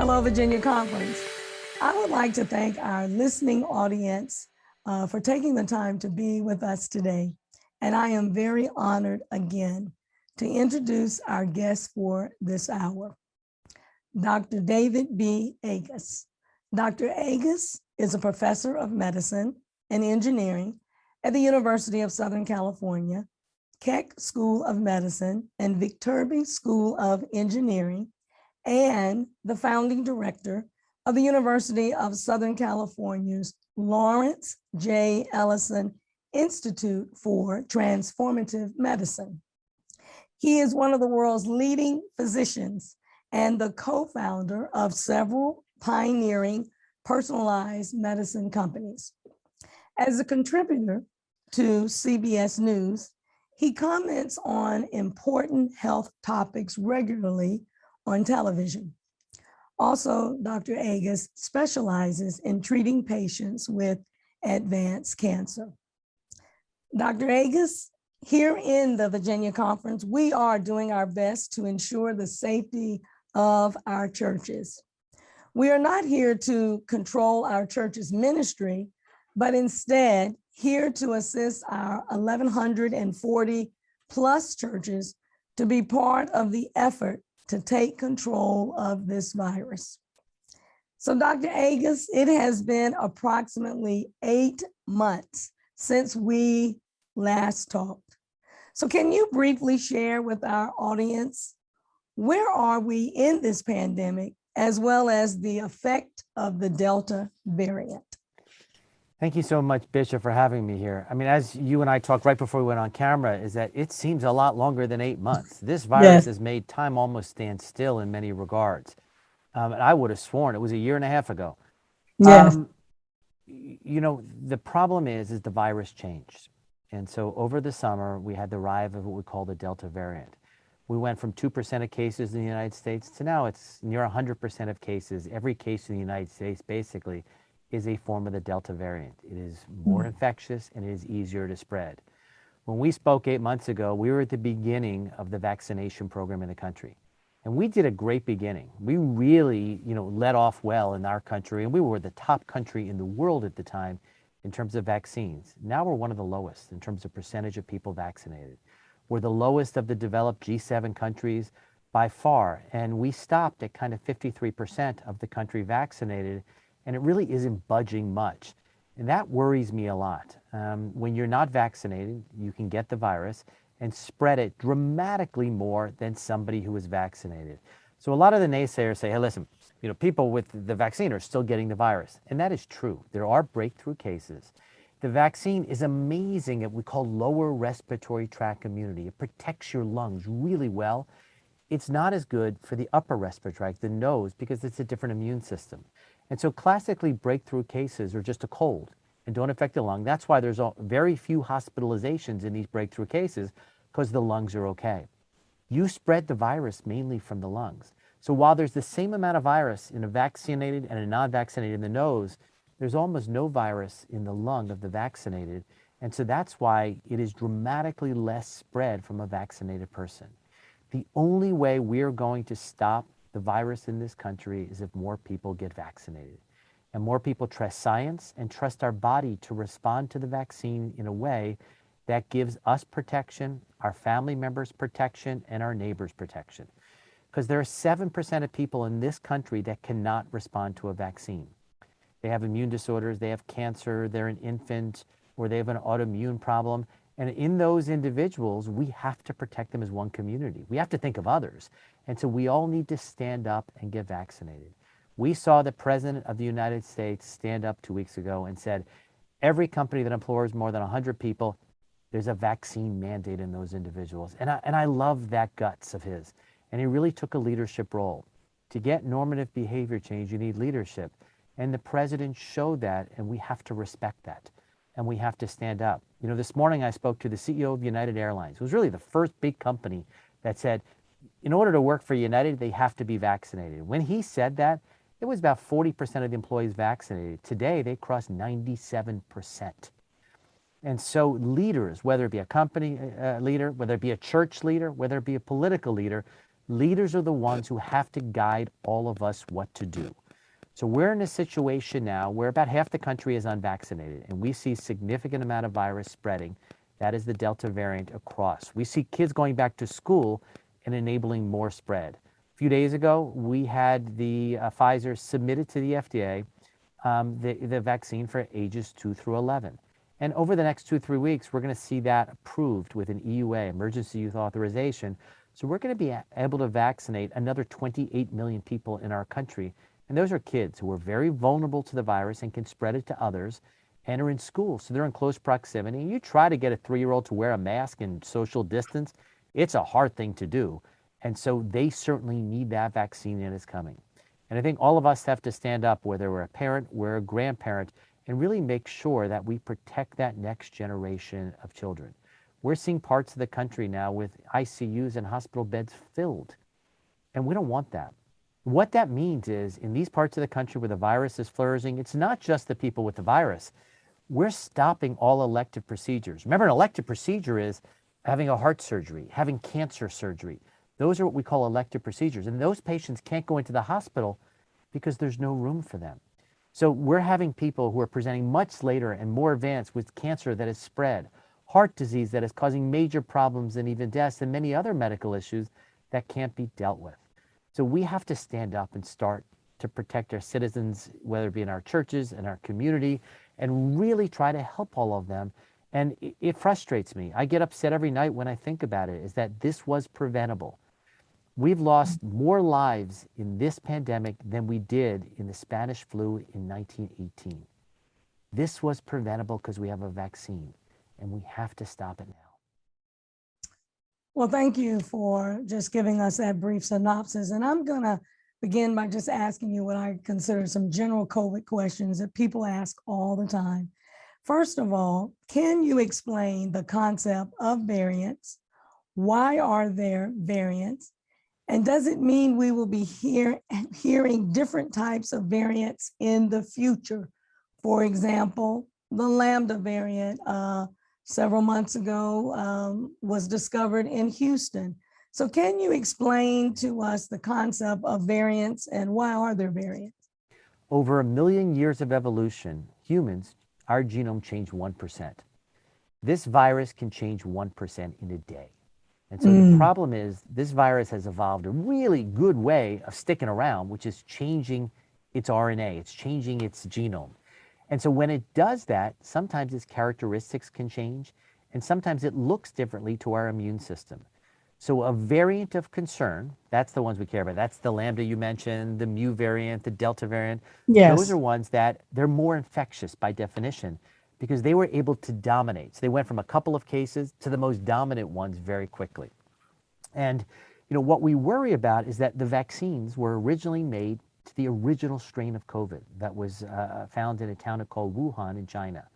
Hello, Virginia Conference. I would like to thank our listening audience for taking the time to be with us today. And I am very honored again to introduce our guest for this hour, Dr. David B. Agus. Dr. Agus is a professor of medicine and engineering at the University of Southern California, Keck School of Medicine, and Viterbi School of Engineering, and the founding director of the University of Southern California's Lawrence J. Ellison Institute for Transformative Medicine. He is one of the world's leading physicians and the co-founder of several pioneering personalized medicine companies. As a contributor to CBS News, he comments on important health topics regularly on television. Also, Dr. Agus specializes in treating patients with advanced cancer. Dr. Agus, here in the Virginia Conference, we are doing our best to ensure the safety of our churches. We are not here to control our church's ministry, but instead here to assist our 1,140 plus churches to be part of the effort to take control of this virus. So Dr. Agus, it has been approximately 8 months since we last talked. So can you briefly share with our audience, where are we in this pandemic, as well as the effect of the Delta variant? Thank you so much, Bishop, for having me here. I mean, as you and I talked right before we went on camera, is that it seems a lot longer than 8 months. This virus has made time almost stand still in many regards. And I would have sworn it was a year and a half ago. Yes. You know, the problem is the virus changed. And so over the summer, we had the rise of what we call the Delta variant. We went from 2% of cases in the United States to now it's near 100% of cases. Every case in the United States basically is a form of the Delta variant. It is more infectious and it is easier to spread. When we spoke 8 months ago, we were at the beginning of the vaccination program in the country. And we did a great beginning. We really, led off well in our country, and we were the top country in the world at the time in terms of vaccines. Now we're one of the lowest in terms of percentage of people vaccinated. We're the lowest of the developed G7 countries by far, and we stopped at kind of 53% of the country vaccinated, and it really isn't budging much. And that worries me a lot. When you're not vaccinated, you can get the virus and spread it dramatically more than somebody who is vaccinated. So a lot of the naysayers say, hey, listen, people with the vaccine are still getting the virus. And that is true. There are breakthrough cases. The vaccine is amazing at what we call lower respiratory tract immunity. It protects your lungs really well. It's not as good for the upper respiratory tract, the nose, because it's a different immune system. And so classically, breakthrough cases are just a cold and don't affect the lung. That's why there's very few hospitalizations in these breakthrough cases, because the lungs are okay. You spread the virus mainly from the lungs. So while there's the same amount of virus in a vaccinated and a non-vaccinated in the nose, there's almost no virus in the lung of the vaccinated. And so that's why it is dramatically less spread from a vaccinated person. The only way we're going to stop the virus in this country is if more people get vaccinated and more people trust science and trust our body to respond to the vaccine in a way that gives us protection, our family members protection, and our neighbors protection. Because there are 7% of people in this country that cannot respond to a vaccine. They have immune disorders, they have cancer, they're an infant, or they have an autoimmune problem. And in those individuals, we have to protect them as one community. We have to think of others. And so we all need to stand up and get vaccinated. We saw the President of the United States stand up 2 weeks ago and said, every company that employs more than 100 people, there's a vaccine mandate in those individuals. And I love that guts of his. And he really took a leadership role. To get normative behavior change, you need leadership. And the President showed that, and we have to respect that. And we have to stand up. This morning I spoke to the CEO of United Airlines. It was really the first big company that said, in order to work for United, they have to be vaccinated. When he said that, it was about 40% of the employees vaccinated. Today, they crossed 97%. And so leaders, whether it be a company leader, whether it be a church leader, whether it be a political leader, Leaders are the ones who have to guide all of us what to do. So we're in a situation now where about half the country is unvaccinated, and we see significant amount of virus spreading. That is the Delta variant across. We see kids going back to school and enabling more spread. A few days ago, we had the Pfizer submitted to the FDA the vaccine for ages 2 through 11. And over the next 2-3 weeks, we're going to see that approved with an EUA, Emergency Use Authorization. So we're going to be able to vaccinate another 28 million people in our country. And those are kids who are very vulnerable to the virus and can spread it to others and are in school. So they're in close proximity. And you try to get a 3-year-old to wear a mask and social distance, it's a hard thing to do. And so they certainly need that vaccine, and it's coming. And I think all of us have to stand up, whether we're a parent, we're a grandparent, and really make sure that we protect that next generation of children. We're seeing parts of the country now with ICUs and hospital beds filled, and we don't want that. What that means is, in these parts of the country where the virus is flourishing, it's not just the people with the virus. We're stopping all elective procedures. Remember, an elective procedure is having a heart surgery, having cancer surgery. Those are what we call elective procedures. And those patients can't go into the hospital because there's no room for them. So we're having people who are presenting much later and more advanced with cancer that has spread, heart disease that is causing major problems and even deaths, and many other medical issues that can't be dealt with. So we have to stand up and start to protect our citizens, whether it be in our churches, in our community, and really try to help all of them. And it frustrates me. I get upset every night when I think about it, is that this was preventable. We've lost more lives in this pandemic than we did in the Spanish flu in 1918. This was preventable because we have a vaccine, and we have to stop it now. Well, thank you for just giving us that brief synopsis. And I'm going to begin by just asking you what I consider some general COVID questions that people ask all the time. First of all, can you explain the concept of variants? Why are there variants? And does it mean we will be hearing different types of variants in the future? For example, the Lambda variant several months ago was discovered in Houston. So can you explain to us the concept of variants and why are there variants? Over 1 million years of evolution, humans, our genome changed 1%. This virus can change 1% in a day. And so the problem is this virus has evolved a really good way of sticking around, which is changing its RNA, it's changing its genome. And so when it does that, sometimes its characteristics can change, and sometimes it looks differently to our immune system. So a variant of concern, that's the ones we care about. That's the Lambda you mentioned, the Mu variant, the Delta variant. Yes. Those are ones that they're more infectious by definition because they were able to dominate. So they went from a couple of cases to the most dominant ones very quickly. And what we worry about is that the vaccines were originally made to the original strain of COVID that was found in a town called Wuhan in China.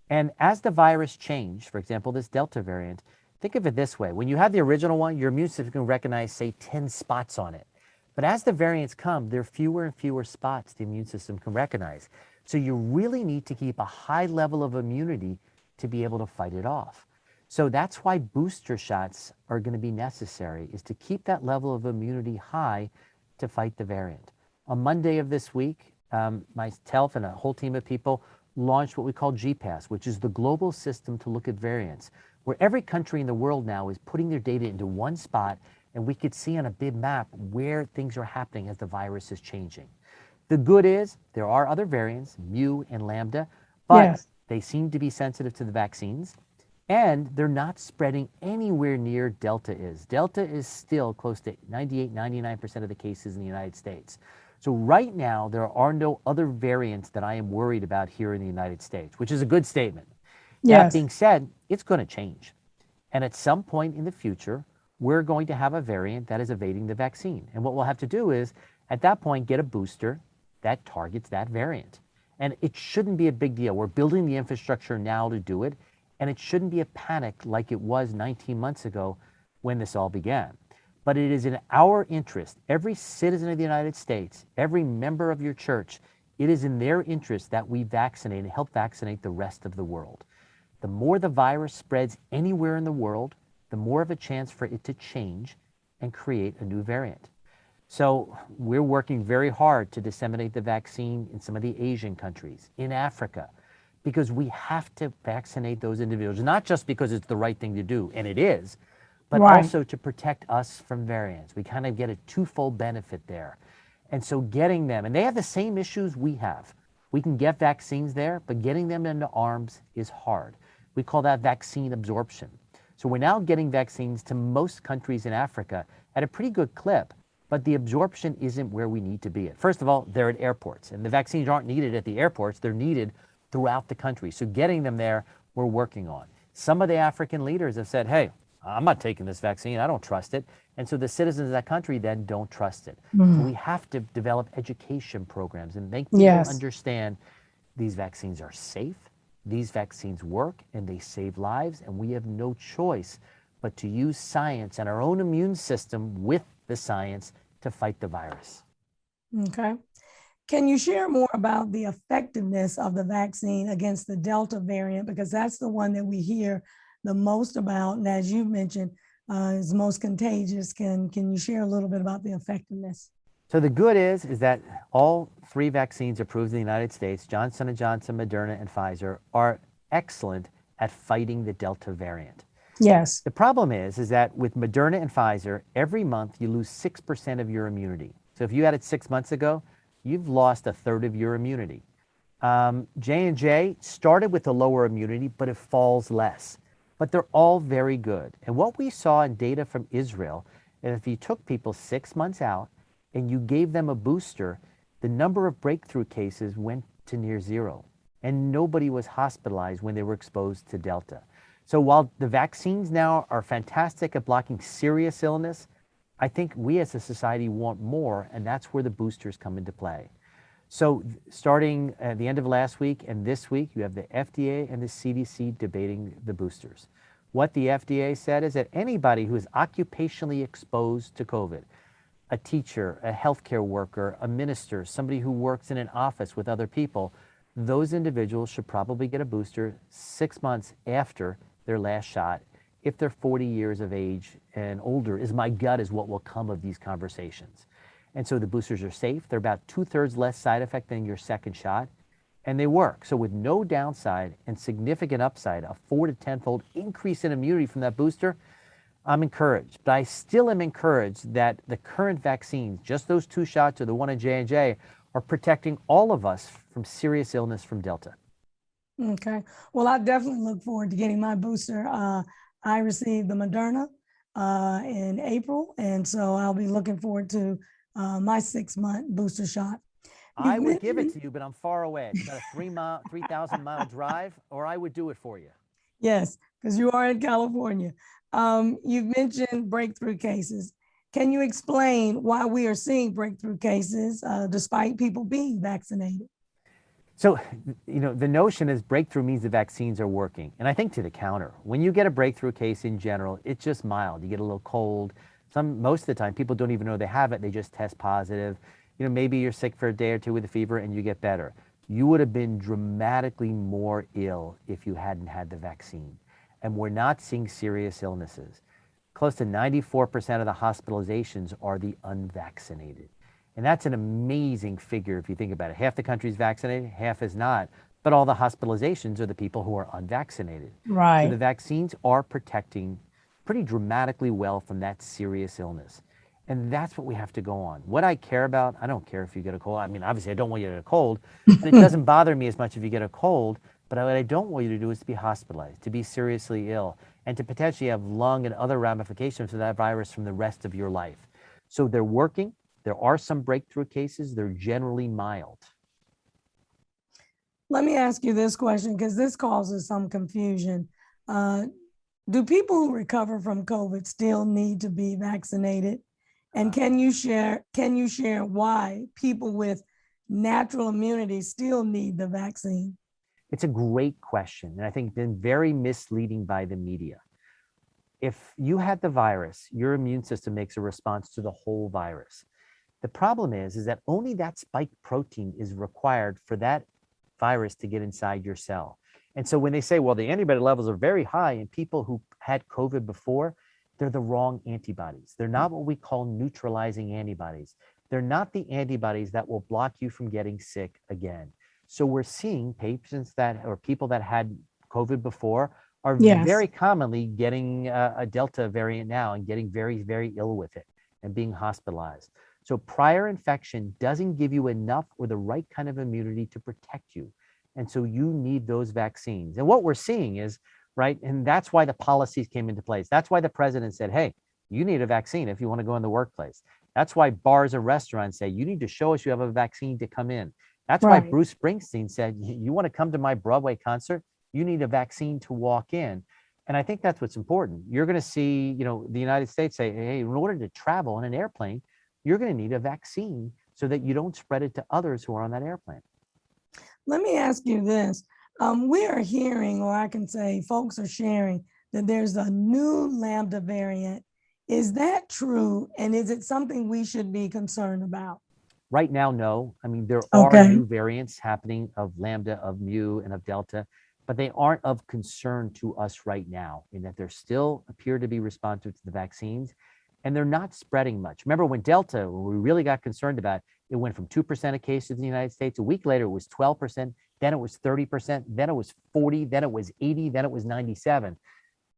And as the virus changed, for example, this Delta variant, think of it this way. When you have the original one, your immune system can recognize, say, 10 spots on it. But as the variants come, there are fewer and fewer spots the immune system can recognize. So you really need to keep a high level of immunity to be able to fight it off. So that's why booster shots are going to be necessary, is to keep that level of immunity high to fight the variant. On Monday of this week, myself and a whole team of people launched what we call GPAS, which is the global system to look at variants, where every country in the world now is putting their data into one spot, and we could see on a big map where things are happening as the virus is changing. The good is there are other variants, Mu and Lambda, but they seem to be sensitive to the vaccines, and they're not spreading anywhere near Delta is. Delta is still close to 98, 99% of the cases in the United States. So right now, there are no other variants that I am worried about here in the United States, which is a good statement. That being said, it's going to change. And at some point in the future, we're going to have a variant that is evading the vaccine. And what we'll have to do is, at that point, get a booster that targets that variant. And it shouldn't be a big deal. We're building the infrastructure now to do it. And it shouldn't be a panic like it was 19 months ago when this all began. But it is in our interest, every citizen of the United States, every member of your church, it is in their interest that we vaccinate and help vaccinate the rest of the world. The more the virus spreads anywhere in the world, the more of a chance for it to change and create a new variant. So we're working very hard to disseminate the vaccine in some of the Asian countries, in Africa, because we have to vaccinate those individuals, not just because it's the right thing to do, and it is, but Right. also to protect us from variants. We kind of get a twofold benefit there. And so getting them, and they have the same issues we have. We can get vaccines there, but getting them into arms is hard. We call that vaccine absorption. So we're now getting vaccines to most countries in Africa at a pretty good clip, but the absorption isn't where we need to be at. First of all, they're at airports, and the vaccines aren't needed at the airports, they're needed throughout the country. So getting them there, we're working on. Some of the African leaders have said, hey, I'm not taking this vaccine, I don't trust it. And so the citizens of that country then don't trust it. So we have to develop education programs and make people Yes. understand these vaccines are safe, these vaccines work, and they save lives, and we have no choice but to use science and our own immune system with the science to fight the virus. Okay. Can you share more about the effectiveness of the vaccine against the Delta variant? Because that's the one that we hear the most about. And as you mentioned, is most contagious. Can you share a little bit about the effectiveness? So the good is that all three vaccines approved in the United States, Johnson & Johnson, Moderna, and Pfizer, are excellent at fighting the Delta variant. Yes. The problem is that with Moderna and Pfizer, every month you lose 6% of your immunity. So if you had it 6 months ago, you've lost a third of your immunity. J&J started with a lower immunity, but it falls less. But they're all very good. And what we saw in data from Israel, is if you took people 6 months out and you gave them a booster, the number of breakthrough cases went to near zero. And nobody was hospitalized when they were exposed to Delta. So while the vaccines now are fantastic at blocking serious illness, I think we as a society want more, and that's where the boosters come into play. So starting at the end of last week and this week, you have the FDA and the CDC debating the boosters. What the FDA said is that anybody who is occupationally exposed to COVID, a teacher, a healthcare worker, a minister, somebody who works in an office with other people, those individuals should probably get a booster 6 months after their last shot. If they're 40 years of age and older, is my gut is what will come of these conversations. And so the boosters are safe. They're about 2/3 less side effect than your second shot, and they work. So with no downside and significant upside, a 4 to 10-fold increase in immunity from that booster, I'm encouraged. But I still am encouraged that the current vaccines, just those 2 shots or the one in J&J, are protecting all of us from serious illness from Delta. Okay. Well, I definitely look forward to getting my booster. I received the Moderna in April, and so I'll be looking forward to my 6-month booster shot. I would give it to you, but I'm far away. It's about a 3,000-mile drive, or I would do it for you. Yes, because you are in California. You've mentioned breakthrough cases. Can you explain why we are seeing breakthrough cases despite people being vaccinated? So, the notion is breakthrough means the vaccines are working. And I think to the counter, when you get a breakthrough case in general, it's just mild. You get a little cold. Most of the time, people don't even know they have it. They just test positive. Maybe you're sick for a day or two with a fever and you get better. You would have been dramatically more ill if you hadn't had the vaccine. And we're not seeing serious illnesses. Close to 94% of the hospitalizations are the unvaccinated. And that's an amazing figure if you think about it. Half the country is vaccinated, half is not. But all the hospitalizations are the people who are unvaccinated. Right. So the vaccines are protecting pretty dramatically well from that serious illness. And that's what we have to go on. What I care about, I don't care if you get a cold. I mean, obviously, I don't want you to get a cold. And it doesn't bother me as much if you get a cold. But what I don't want you to do is to be hospitalized, to be seriously ill, and to potentially have lung and other ramifications of that virus from the rest of your life. So they're working. There are some breakthrough cases. They're generally mild. Let me ask you this question, because this causes some confusion. Do people who recover from COVID still need to be vaccinated? And can you share why people with natural immunity still need the vaccine? It's a great question, and I think been very misleading by the media. If you had the virus, your immune system makes a response to the whole virus. The problem is that only that spike protein is required for that virus to get inside your cell. And so when they say, well, the antibody levels are very high in people who had COVID before, they're the wrong antibodies. They're not what we call neutralizing antibodies. They're not the antibodies that will block you from getting sick again. So we're seeing patients that, or people that had COVID before, are Yes. very commonly getting a Delta variant now and getting very, very ill with it and being hospitalized. So prior infection doesn't give you enough or the right kind of immunity to protect you. And so you need those vaccines. And what we're seeing is, right, and that's why the policies came into place. That's why the president said, hey, you need a vaccine if you want to go in the workplace. That's why bars and restaurants say, you need to show us you have a vaccine to come in. That's why Right. Bruce Springsteen said, you want to come to my Broadway concert? You need a vaccine to walk in. And I think that's what's important. You're going to see, the United States say, hey, in order to travel on an airplane, you're going to need a vaccine so that you don't spread it to others who are on that airplane. Let me ask you this. We are hearing, or I can say folks are sharing, that there's a new Lambda variant. Is that true? And is it something we should be concerned about? Right now, no. I mean, there are Okay. new variants happening of Lambda, of Mu, and of Delta, but they aren't of concern to us right now in that they still appear to be responsive to the vaccines, and they're not spreading much. Remember when Delta, when we really got concerned about, it went from 2% of cases in the United States. A week later, it was 12%, then it was 30%, then it was 40, then it was 80, then it was 97.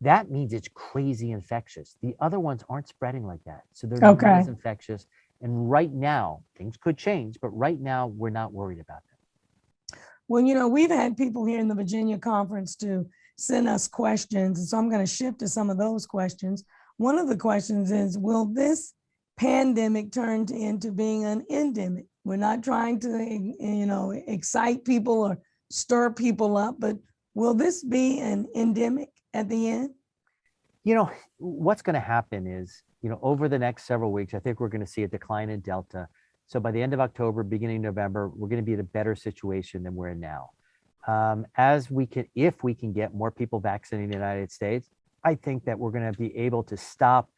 That means it's crazy infectious. The other ones aren't spreading like that. So they're not as infectious. And right now, things could change, but right now, we're not worried about them. Well, we've had people here in the Virginia conference to send us questions. And so I'm going to shift to some of those questions. One of the questions is, will this pandemic turn into being an endemic? We're not trying to, excite people or stir people up, but will this be an endemic at the end? What's going to happen is, over the next several weeks, I think we're going to see a decline in Delta. So by the end of October, beginning November, we're going to be in a better situation than we're in now. If we can get more people vaccinated in the United States, I think that we're going to be able to stop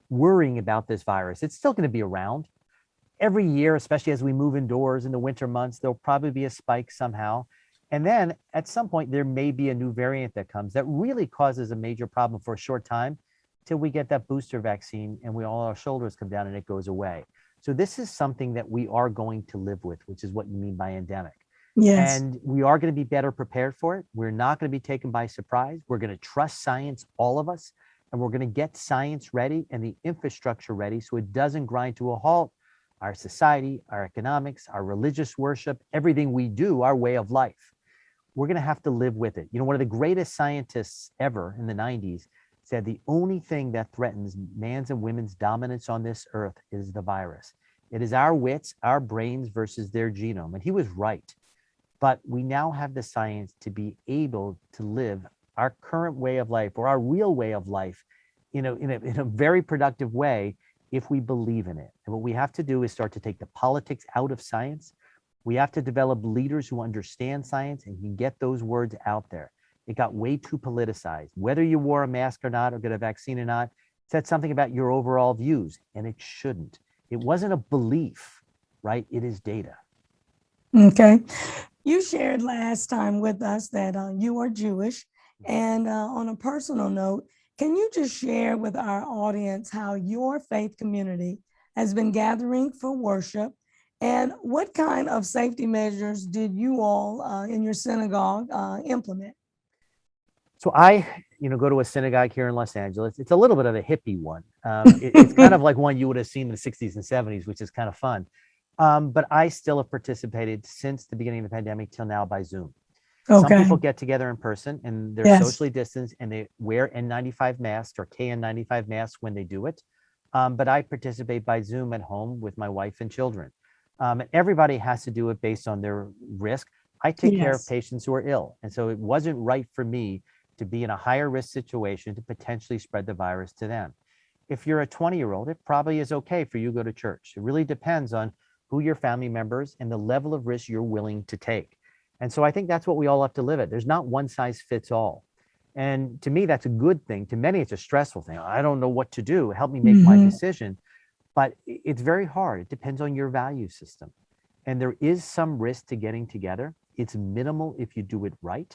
worrying about this virus. It's still going to be around. Every year, especially as we move indoors in the winter months, there'll probably be a spike somehow. And then at some point, there may be a new variant that comes that really causes a major problem for a short time till we get that booster vaccine and all our shoulders come down and it goes away. So this is something that we are going to live with, which is what you mean by endemic. Yes. And we are going to be better prepared for it. We're not going to be taken by surprise. We're going to trust science, all of us, and we're going to get science ready and the infrastructure ready so it doesn't grind to a halt our society, our economics, our religious worship, everything we do, our way of life. We're going to have to live with it. One of the greatest scientists ever in the 90s said the only thing that threatens man's and women's dominance on this earth is the virus. It is our wits, our brains versus their genome. And he was right. But we now have the science to be able to live our current way of life or our real way of life in a very productive way if we believe in it. And what we have to do is start to take the politics out of science. We have to develop leaders who understand science and can get those words out there. It got way too politicized. Whether you wore a mask or not, or get a vaccine or not, said something about your overall views, and it shouldn't. It wasn't a belief, right? It is data. Okay. You shared last time with us that you are Jewish. And on a personal note, can you just share with our audience how your faith community has been gathering for worship? And what kind of safety measures did you all in your synagogue implement? So I, go to a synagogue here in Los Angeles. It's a little bit of a hippie one. It's kind of like one you would have seen in the 60s and 70s, which is kind of fun. But I still have participated since the beginning of the pandemic till now by Zoom. Okay. Some people get together in person and they're socially distanced and they wear N95 masks or KN95 masks when they do it. But I participate by Zoom at home with my wife and children. And everybody has to do it based on their risk. I take care of patients who are ill. And so it wasn't right for me to be in a higher risk situation to potentially spread the virus to them. If you're a 20-year-old, it probably is okay for you to go to church. It really depends on who your family members and the level of risk you're willing to take. And so I think that's what we all have to live at. There's not one size fits all. And to me, that's a good thing. To many, it's a stressful thing. I don't know what to do. Help me make my decision. But it's very hard. It depends on your value system. And there is some risk to getting together. It's minimal if you do it right.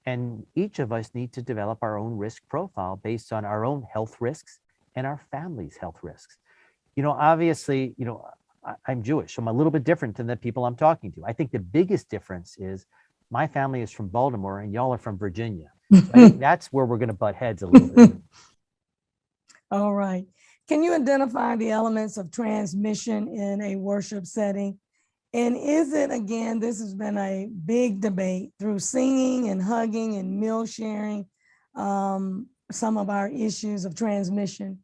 And each of us need to develop our own risk profile based on our own health risks and our family's health risks. Obviously, I'm Jewish, so I'm a little bit different than the people I'm talking to. I think the biggest difference is my family is from Baltimore and y'all are from Virginia. So I think that's where we're going to butt heads a little bit. All right. Can you identify the elements of transmission in a worship setting? And is it, again, this has been a big debate through singing and hugging and meal sharing, some of our issues of transmission?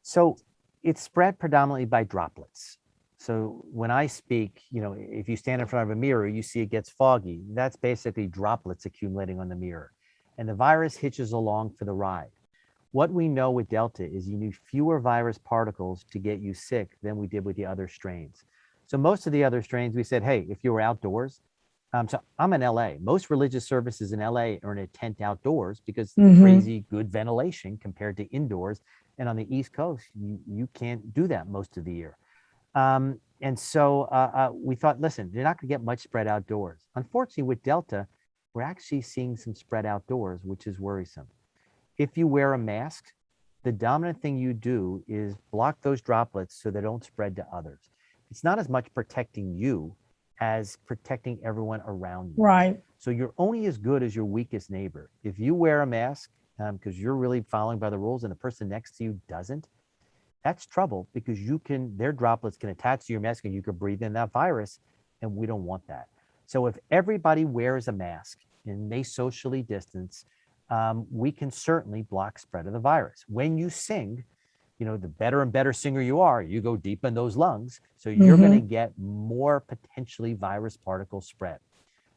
So it's spread predominantly by droplets. So when I speak, if you stand in front of a mirror, you see it gets foggy. That's basically droplets accumulating on the mirror. And the virus hitches along for the ride. What we know with Delta is you need fewer virus particles to get you sick than we did with the other strains. So most of the other strains, we said, hey, if you were outdoors, so I'm in LA. Most religious services in LA are in a tent outdoors because crazy good ventilation compared to indoors. And on the East Coast, you can't do that most of the year. And so we thought, listen, they're not going to get much spread outdoors. Unfortunately, with Delta, we're actually seeing some spread outdoors, which is worrisome. If you wear a mask, the dominant thing you do is block those droplets so they don't spread to others. It's not as much protecting you as protecting everyone around you. Right. So you're only as good as your weakest neighbor. If you wear a mask because you're really following by the rules and the person next to you doesn't, that's trouble because their droplets can attach to your mask and you can breathe in that virus, and we don't want that. So if everybody wears a mask and they socially distance, we can certainly block spread of the virus. When you sing, the better and better singer you are, you go deep in those lungs. So you're going to get more potentially virus particle spread.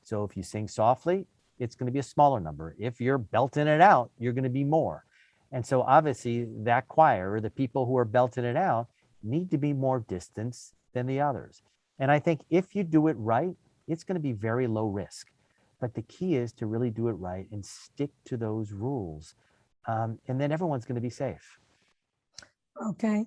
So if you sing softly, it's going to be a smaller number. If you're belting it out, you're going to be more. And so obviously that choir or the people who are belting it out need to be more distanced than the others. And I think if you do it right, it's going to be very low risk. But the key is to really do it right and stick to those rules. And then everyone's going to be safe. Okay.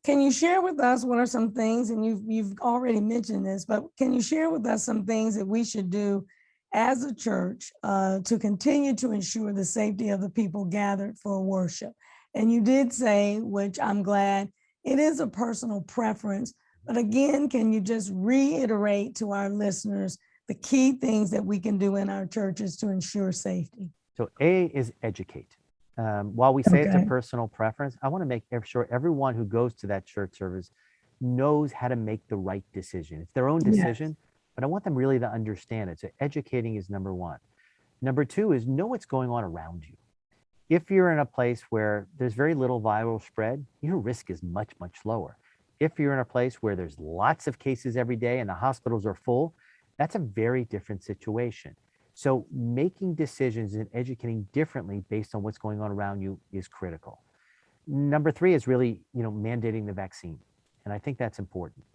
Can you share with us what are some things, and you've already mentioned this, but can you share with us some things that we should do as a church to continue to ensure the safety of the people gathered for worship? And you did say, which I'm glad, it is a personal preference, but again, can you just reiterate to our listeners the key things that we can do in our churches to ensure safety? So A is educate. While we say it's a personal preference, I want to make sure everyone who goes to that church service knows how to make the right decision. It's their own decision, but I want them really to understand it. So educating is number one. Number two is know what's going on around you. If you're in a place where there's very little viral spread, your risk is much, much lower. If you're in a place where there's lots of cases every day and the hospitals are full, that's a very different situation. So making decisions and educating differently based on what's going on around you is critical. Number three is really, mandating the vaccine. And I think that's important.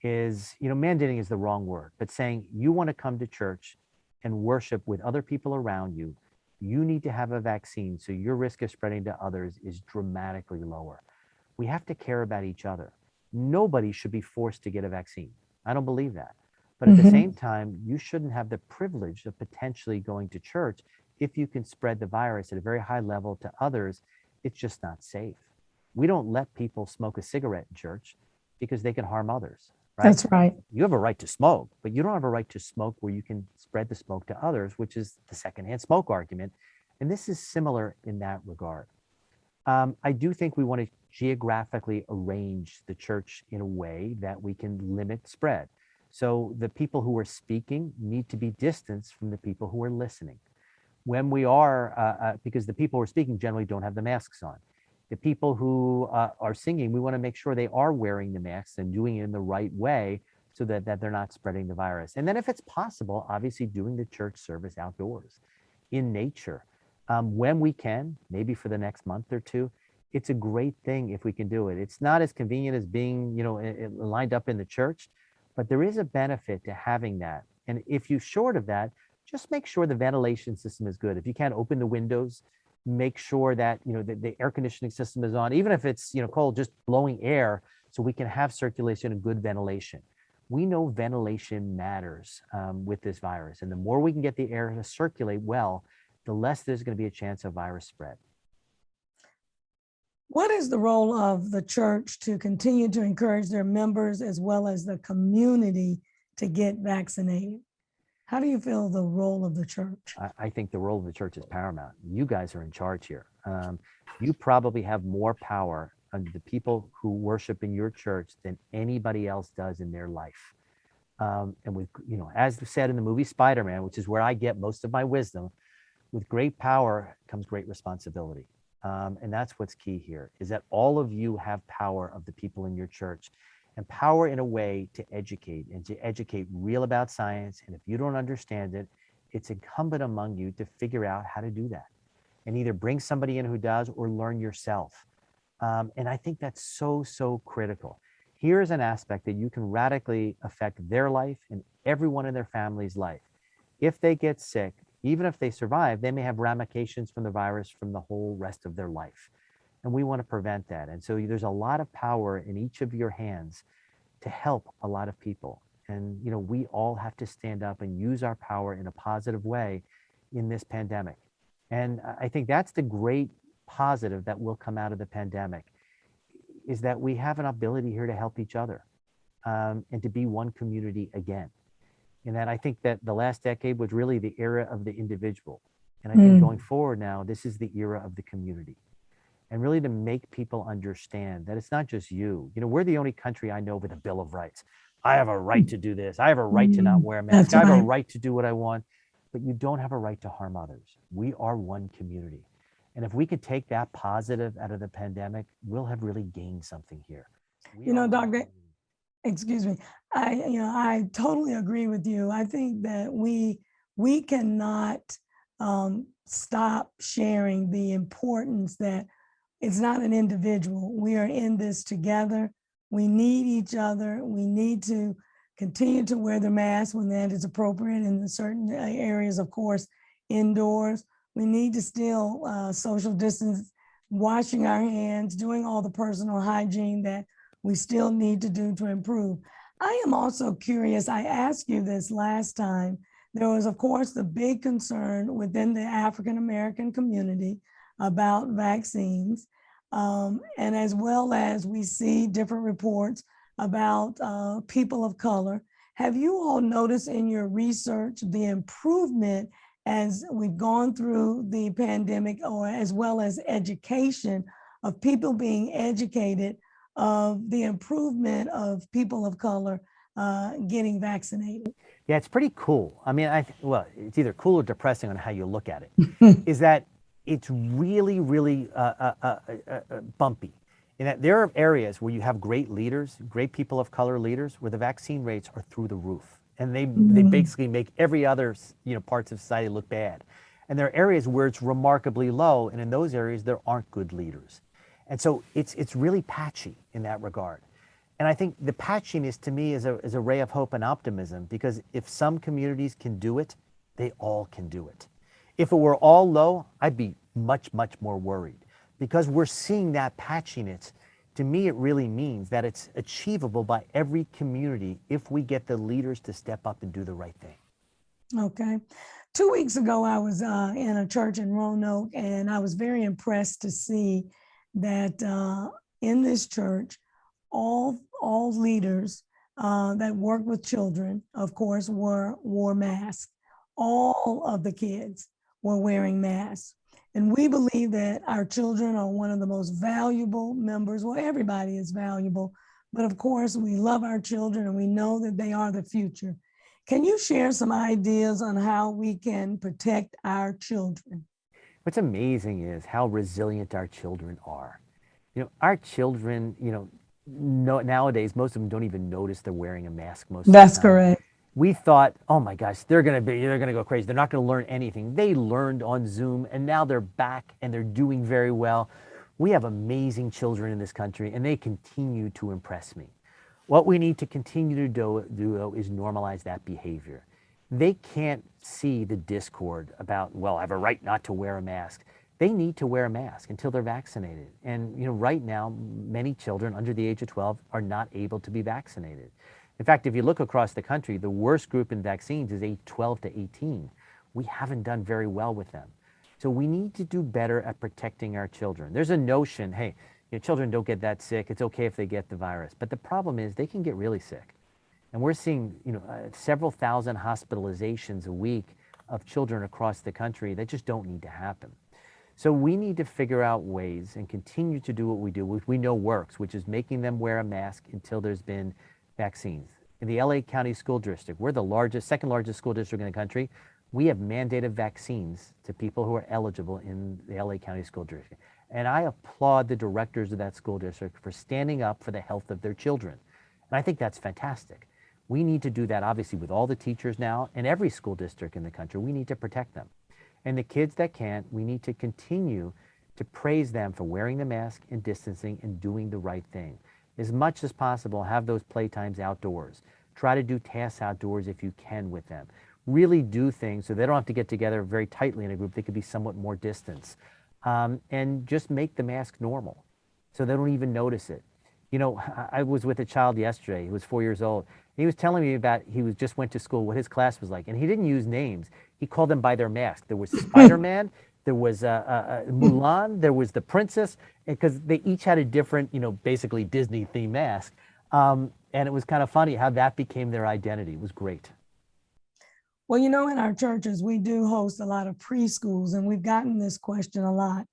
Mandating is the wrong word, but saying you want to come to church and worship with other people around you, you need to have a vaccine so your risk of spreading to others is dramatically lower. We have to care about each other. Nobody should be forced to get a vaccine. I don't believe that. But at the same time, you shouldn't have the privilege of potentially going to church if you can spread the virus at a very high level to others. It's just not safe. We don't let people smoke a cigarette in church because they can harm others. Right? That's right. You have a right to smoke, but you don't have a right to smoke where you can spread the smoke to others, which is the secondhand smoke argument. And this is similar in that regard. I do think we want to geographically arrange the church in a way that we can limit spread. So the people who are speaking need to be distanced from the people who are listening. When we are, because the people who are speaking generally don't have the masks on. The people who are singing, we want to make sure they are wearing the masks and doing it in the right way so that they're not spreading the virus. And then if it's possible, obviously doing the church service outdoors in nature. When we can, maybe for the next month or two, it's a great thing if we can do it. It's not as convenient as being, lined up in the church, but there is a benefit to having that. And if you're short of that, just make sure the ventilation system is good. If you can't open the windows, make sure that, the air conditioning system is on, even if it's, cold, just blowing air so we can have circulation and good ventilation. We know ventilation matters with this virus. And the more we can get the air to circulate well, the less there's going to be a chance of virus spread. What is the role of the church to continue to encourage their members as well as the community to get vaccinated? How do you feel the role of the church? I think the role of the church is paramount. You guys are in charge here. You probably have more power on the people who worship in your church than anybody else does in their life. And with, as said in the movie Spider-Man, which is where I get most of my wisdom, with great power comes great responsibility. And that's what's key here, is that all of you have power of the people in your church, and power in a way to educate real about science. And if you don't understand it, it's incumbent among you to figure out how to do that and either bring somebody in who does or learn yourself. And I think that's so critical. Here's an aspect that you can radically affect their life and everyone in their family's life. If they get sick, even if they survive, they may have ramifications from the virus from the whole rest of their life. And we want to prevent that. And so there's a lot of power in each of your hands to help a lot of people. And, we all have to stand up and use our power in a positive way in this pandemic. And I think that's the great positive that will come out of the pandemic, is that we have an ability here to help each other and to be one community again. And that I think that the last decade was really the era of the individual. And I think going forward now, this is the era of the community. And really to make people understand that it's not just you. We're the only country I know with a Bill of Rights. I have a right to do this. I have a right to not wear a mask. I have a right to do what I want. But you don't have a right to harm others. We are one community. And if we could take that positive out of the pandemic, we'll have really gained something here. Doctor, excuse me. I totally agree with you. I think that we cannot stop sharing the importance that it's not an individual. We are in this together. We need each other. We need to continue to wear the mask when that is appropriate in certain areas, of course, indoors. We need to still social distance, washing our hands, doing all the personal hygiene that we still need to do to improve. I am also curious, I asked you this last time, there was, of course, the big concern within the African-American community about vaccines, and as well as we see different reports about people of color. Have you all noticed in your research the improvement as we've gone through the pandemic, or as well as education of people being educated, of the improvement of people of color getting vaccinated? Yeah, it's pretty cool. I mean, well, it's either cool or depressing on how you look at it, is that it's really bumpy. In that there are areas where you have great leaders, great people of color leaders, where the vaccine rates are through the roof. And they basically make every other parts of society look bad. And there are areas where it's remarkably low, and in those areas there aren't good leaders. And so it's really patchy in that regard. And I think the patchiness to me is a ray of hope and optimism, because if some communities can do it, they all can do it. If it were all low, I'd be much more worried, because we're seeing that patchiness. To me, it really means that it's achievable by every community if we get the leaders to step up and do the right thing. Okay. 2 weeks ago, I was in a church in Roanoke, and I was very impressed to see that in this church, all leaders that work with children, of course, wore masks. All of the kids were wearing masks. And we believe that our children are one of the most valuable members. Well, everybody is valuable, but of course we love our children and we know that they are the future. Can you share some ideas on how we can protect our children? What's amazing is how resilient our children are. Our children, nowadays, most of them don't even notice they're wearing a mask most of the time. That's correct. We thought, oh my gosh, they're going to go crazy. They're not going to learn anything. They learned on Zoom, and now they're back and they're doing very well. We have amazing children in this country, and they continue to impress me. What we need to continue to do though, is normalize that behavior. They can't see the discord about, well, I have a right not to wear a mask. They need to wear a mask until they're vaccinated. And right now, many children under the age of 12 are not able to be vaccinated. In fact, if you look across the country, the worst group in vaccines is age 12 to 18. We haven't done very well with them. So we need to do better at protecting our children. There's a notion, hey, children don't get that sick. It's okay if they get the virus. But the problem is they can get really sick. And we're seeing, several thousand hospitalizations a week of children across the country that just don't need to happen. So we need to figure out ways and continue to do what we do, which we know works, which is making them wear a mask until there's been vaccines. In the LA County School District, we're the second largest school district in the country. We have mandated vaccines to people who are eligible in the LA County School District. And I applaud the directors of that school district for standing up for the health of their children. And I think that's fantastic. We need to do that, obviously, with all the teachers now and every school district in the country. We need to protect them. And the kids that can't, we need to continue to praise them for wearing the mask and distancing and doing the right thing. As much as possible, have those playtimes outdoors. Try to do tasks outdoors if you can with them. Really do things so they don't have to get together very tightly in a group. They could be somewhat more distance. And just make the mask normal so they don't even notice it. I was with a child yesterday. He was 4 years old. He was telling me about just went to school, what his class was like. And he didn't use names. He called them by their mask. There was Spider-Man, there was Mulan, there was the princess, because they each had a different, basically Disney-themed mask. And it was kind of funny how that became their identity. It was great. Well, in our churches, we do host a lot of preschools, and we've gotten this question a lot.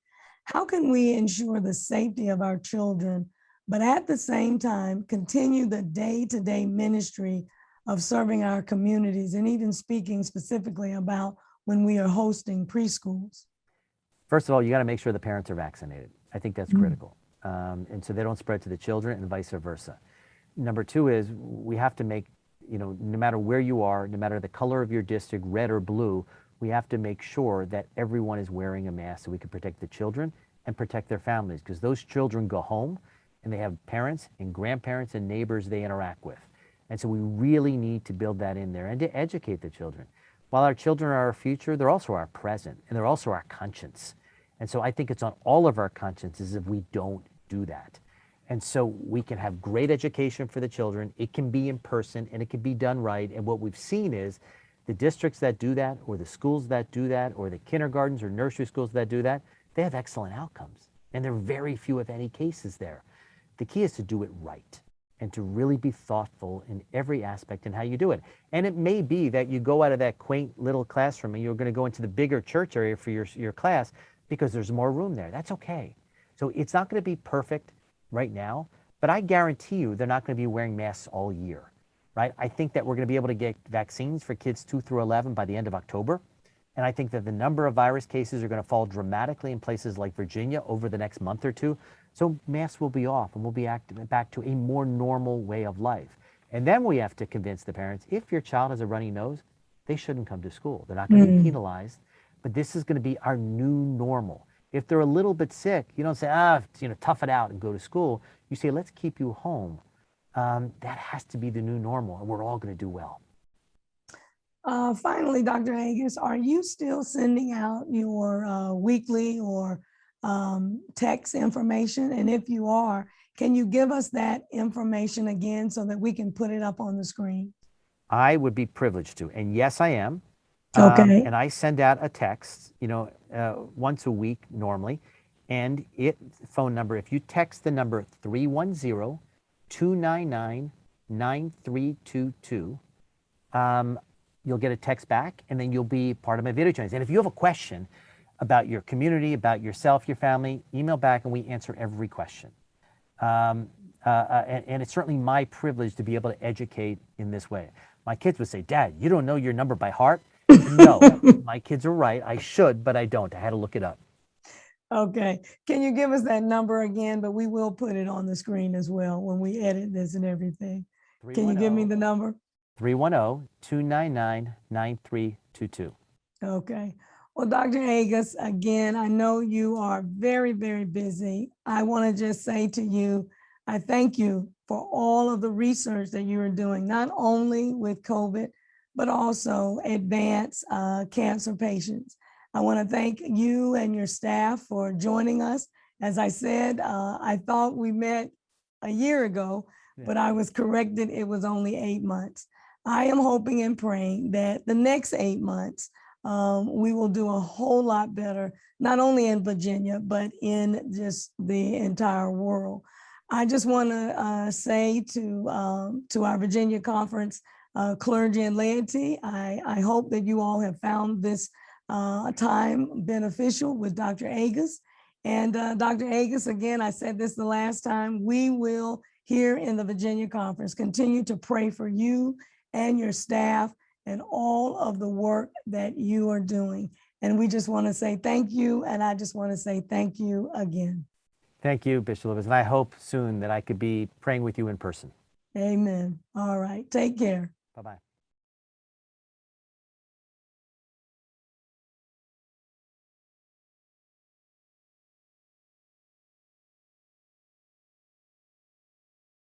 How can we ensure the safety of our children, but at the same time, continue the day-to-day ministry of serving our communities, and even speaking specifically about when we are hosting preschools? First of all, you got to make sure the parents are vaccinated. I think that's critical. And so they don't spread to the children and vice versa. Number two is we have to make, no matter where you are, no matter the color of your district, red or blue, we have to make sure that everyone is wearing a mask so we can protect the children and protect their families, because those children go home and they have parents and grandparents and neighbors they interact with. And so we really need to build that in there and to educate the children. While our children are our future, they're also our present, and they're also our conscience. And so I think it's on all of our consciences if we don't do that. And so we can have great education for the children. It can be in person and it can be done right. And what we've seen is the districts that do that, or the schools that do that, or the kindergartens or nursery schools that do that, they have excellent outcomes. And there are very few, if any, cases there. The key is to do it right and to really be thoughtful in every aspect in how you do it. And it may be that you go out of that quaint little classroom and you're going to go into the bigger church area for your class because there's more room there. That's okay. So it's not going to be perfect right now, but I guarantee you they're not going to be wearing masks all year, right? I think that we're going to be able to get vaccines for kids 2 through 11 by the end of October. And I think that the number of virus cases are going to fall dramatically in places like Virginia over the next month or two. So masks will be off and we'll be back to a more normal way of life. And then we have to convince the parents, if your child has a runny nose, they shouldn't come to school. They're not going to be penalized, but this is going to be our new normal. If they're a little bit sick, you don't say, tough it out and go to school. You say, let's keep you home. That has to be the new normal, and we're all going to do well. Finally, Dr. Agus, are you still sending out your weekly or text information? And if you are, can you give us that information again so that we can put it up on the screen? I would be privileged to, and yes, I am. Okay. And I send out a text, once a week normally, and phone number, if you text the number 310-299-9322, you'll get a text back, and then you'll be part of my video trainings. And if you have a question about your community, about yourself, your family, email back, and we answer every question. And it's certainly my privilege to be able to educate in this way. My kids would say, Dad, you don't know your number by heart? No, my kids are right. I should, but I don't. I had to look it up. Okay. Can you give us that number again? But we will put it on the screen as well when we edit this and everything. Can you give me the number? 310-299-9322. Okay. Well, Dr. Agus, again, I know you are very, very busy. I want to just say to you, I thank you for all of the research that you are doing, not only with COVID, but also advanced cancer patients. I want to thank you and your staff for joining us. As I said, I thought we met a year ago, but I was corrected. It was only 8 months. I am hoping and praying that the next 8 months we will do a whole lot better, not only in Virginia, but in just the entire world. I just want to say to our Virginia Conference clergy and laity, I hope that you all have found this time beneficial with Dr. Agus. And Dr. Agus, again, I said this the last time, we will here in the Virginia Conference continue to pray for you and your staff and all of the work that you are doing. And we just want to say thank you. And I just want to say thank you again. Thank you, Bishop Lewis. And I hope soon that I could be praying with you in person. Amen. All right. Take care. Bye-bye.